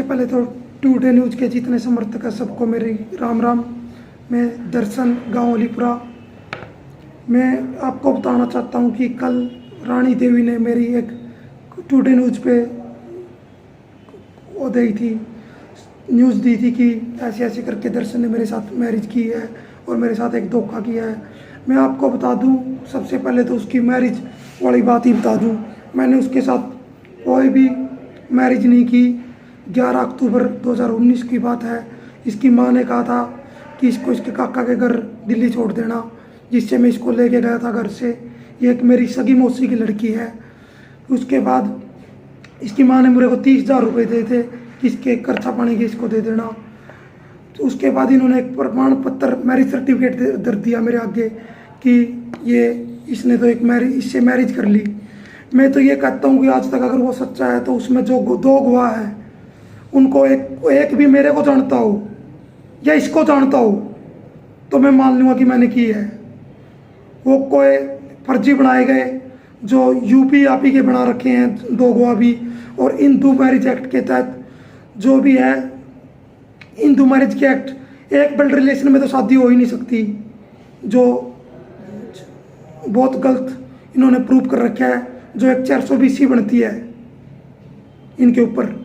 सबसे पहले तो टुडे न्यूज़ के जितने समर्थक हैं सबको मेरी राम राम। मैं दर्शन गांव अलीपुरा। मैं आपको बताना चाहता हूं कि कल रानी देवी ने मेरी एक टुडे न्यूज़ पे वो दी थी, न्यूज़ दी थी कि ऐसे ऐसे करके दर्शन ने मेरे साथ मैरिज की है और मेरे साथ एक धोखा किया है। मैं आपको बता दूं, सबसे पहले तो उसकी मैरिज वाली बात ही बता दूं। मैंने उसके साथ कोई भी मैरिज नहीं की। 11 अक्टूबर 2019 की बात है। इसकी माँ ने कहा था कि इसको इसके काका के घर दिल्ली छोड़ देना, जिससे मैं इसको लेके गया था घर से। ये एक मेरी सगी मौसी की लड़की है। उसके बाद इसकी माँ ने मेरे को 30,000 रुपये दिए थे कि इसके खर्चा पानी के इसको दे देना। तो उसके बाद इन्होंने एक प्रमाण पत्र, मैरिज सर्टिफिकेट दे दिया मेरे आगे कि ये इसने तो इससे मैरिज कर ली। मैं तो ये कहता हूँ कि आज तक अगर वो सच्चा है तो उसमें जो 2 गवाह है उनको एक भी मेरे को जानता हो या इसको जानता हो तो मैं मान लूँगा कि मैंने की है। वो कोई फर्जी बनाए गए जो यूपी आपी के बना रखे हैं 2 गवाह भी। और हिंदू मैरिज एक्ट के तहत जो भी है, हिंदू मैरिज के एक्ट, एक ब्लड रिलेशन में तो शादी हो ही नहीं सकती, जो बहुत गलत इन्होंने प्रूव कर रखा है, जो एक 420 बनती है इनके ऊपर।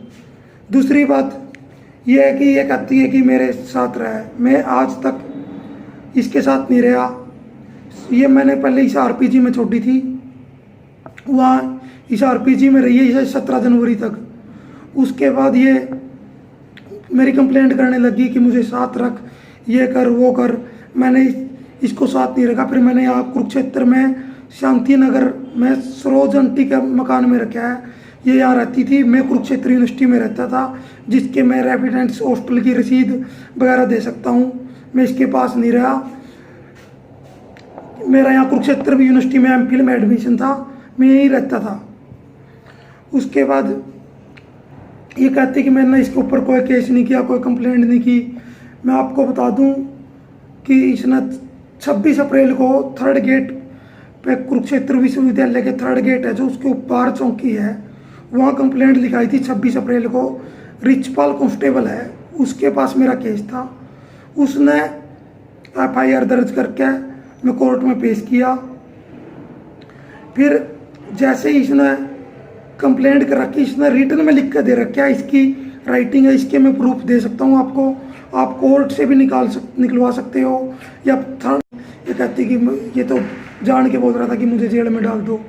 दूसरी बात यह है कि ये कहती है कि मेरे साथ रहा है। मैं आज तक इसके साथ नहीं रहा। ये मैंने पहले इसे आरपीजी में छोड़ी थी, वहाँ इस आरपीजी में रही है 17 जनवरी तक। उसके बाद ये मेरी कंप्लेंट करने लगी कि मुझे साथ रख, ये कर वो कर। मैंने इसको साथ नहीं रखा। फिर मैंने यहाँ कुरुक्षेत्र में शांति नगर में सरोज आंटी के मकान में रखा है। ये यहाँ रहती थी, मैं कुरुक्षेत्र यूनिवर्सिटी में रहता था, जिसके मैं रेजिडेंस हॉस्टल की रसीद वगैरह दे सकता हूँ। मैं इसके पास नहीं रहा। मेरा यहाँ कुरुक्षेत्र यूनिवर्सिटी में एमफिल में एडमिशन था, मैं यहीं रहता था। उसके बाद ये कहते कि मैंने इसके ऊपर कोई केस नहीं किया, कोई कंप्लेंट नहीं की। मैं आपको बता दूं कि इसने 26 अप्रैल को 3rd गेट पे, कुरुक्षेत्र विश्वविद्यालय के 3rd गेट है जो उसके ऊपर चौकी है, वहाँ कंप्लेंट लिखाई थी 26 अप्रैल को। रिचपाल कांस्टेबल है, उसके पास मेरा केस था। उसने FIR दर्ज करके मैं कोर्ट में पेश किया। फिर जैसे ही इसने कंप्लेंट कर रखी, इसने रिटर्न में लिख कर दे रखा है, इसकी राइटिंग है, इसके मैं प्रूफ दे सकता हूँ आपको। आप कोर्ट से भी निकलवा सकते हो या ये कहती कि ये तो जान के बोल रहा था कि मुझे जेल में डाल दो।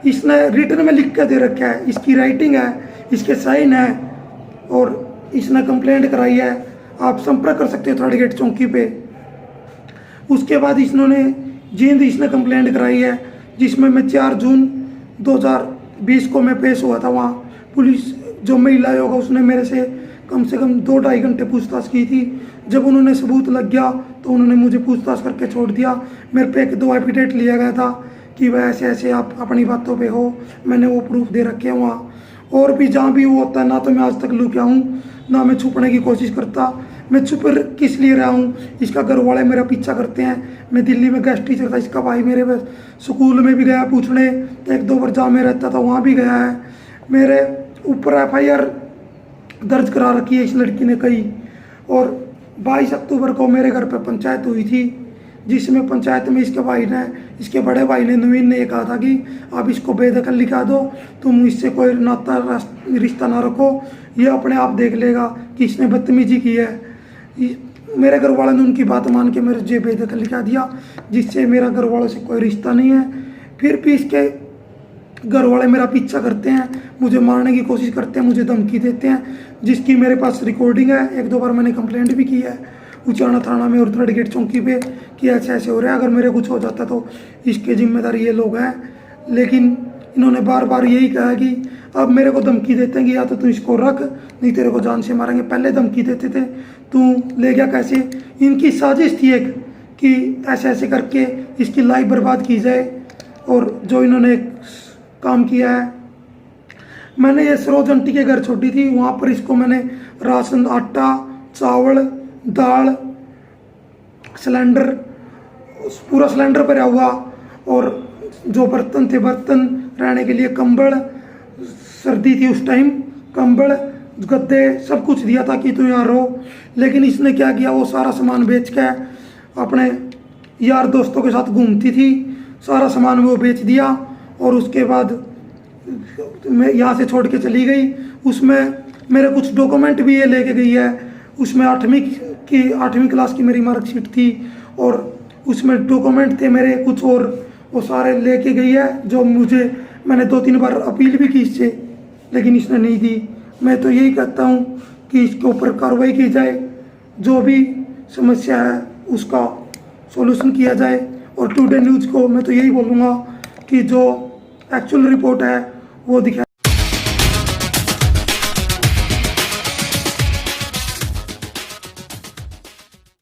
इसने रिटर्न में लिख कर दे रखा है, इसकी राइटिंग है, इसके साइन है और इसने कंप्लेंट कराई है। आप संपर्क कर सकते हो 3rd गेट चौकी पे। उसके बाद इसने कंप्लेंट कराई है, जिसमें मैं 4 जून 2020 को मैं पेश हुआ था। वहाँ पुलिस जो महिला होगा उसने मेरे से कम 2-2.5 घंटे पूछताछ की थी। जब उन्होंने सबूत लग गया तो उन्होंने मुझे पूछताछ करके छोड़ दिया। मेरे पे 1-2 एफिडेविट लिया गया था कि वह ऐसे ऐसे आप अपनी बातों पे हो, मैंने वो प्रूफ दे रखे हैं वहाँ। और भी जहाँ भी वो होता है, ना तो मैं आज तक लुका हूँ, ना मैं छुपने की कोशिश करता। मैं छुप किस लिए रहा हूँ, इसका घर वाले मेरा पीछा करते हैं। मैं दिल्ली में गेस्ट टीचर था, इसका भाई मेरे स्कूल में भी गया पूछने, 1-2 बार जहाँ मैं रहता था वहाँ भी गया है। मेरे ऊपर FIR दर्ज करा रखी है इस लड़की ने कई। और 22 अक्टूबर को मेरे घर पर पंचायत हुई थी, जिसमें पंचायत में इसके बड़े भाई ने नवीन ने कहा था कि आप इसको बेदखल लिखा दो, तुम इससे कोई नाता रिश्ता ना रखो, ये अपने आप देख लेगा कि इसने बदतमीजी की है। मेरे घर वालों ने उनकी बात मान के मेरे जे बेदखल लिखा दिया, जिससे मेरा घर वालों से कोई रिश्ता नहीं है। फिर भी इसके घर वाले मेरा पीछा करते हैं, मुझे मारने की कोशिश करते हैं, मुझे धमकी देते हैं, जिसकी मेरे पास रिकॉर्डिंग है। 1-2 बार मैंने कंप्लेंट भी की है उचाना थाना में और 3rd गेट चौकी पे कि ऐसे ऐसे हो रहा है, अगर मेरे कुछ हो जाता तो इसके जिम्मेदार ये लोग हैं। लेकिन इन्होंने बार बार यही कहा कि अब मेरे को धमकी देते हैं कि या तो तू इसको रख, नहीं तेरे को जान से मारेंगे। पहले धमकी देते थे, तू ले गया कैसे। इनकी साजिश थी एक कि ऐसे ऐसे करके इसकी लाइफ बर्बाद की जाए। और जो इन्होंने काम किया है, मैंने ये सरोज आंटी के घर छोड़ी थी, वहाँ पर इसको मैंने राशन, आटा, चावल, दाल, सिलेंडर, पूरा सिलेंडर भरा हुआ, और जो बर्तन थे, बर्तन रहने के लिए, कंबल, सर्दी थी उस टाइम, कंबल, गद्दे सब कुछ दिया था कि तू यहाँ रहो, लेकिन इसने क्या किया, वो सारा सामान बेच के अपने यार दोस्तों के साथ घूमती थी, सारा सामान वो बेच दिया और उसके बाद मैं यहाँ से छोड़ के चली गई। उसमें मेरे कुछ डॉक्यूमेंट भी ये लेके गई है, उसमें 8वीं क्लास की मेरी मार्कशीट थी और उसमें डॉक्यूमेंट थे मेरे कुछ और, वो सारे लेके गई है, जो मैंने 2-3 बार अपील भी की इससे, लेकिन इसने नहीं दी। मैं तो यही कहता हूँ कि इसके ऊपर कार्रवाई की जाए, जो भी समस्या है उसका सॉल्यूशन किया जाए। और टुडे न्यूज़ को मैं तो यही बोलूँगा कि जो एक्चुअल रिपोर्ट है वो दिखाए।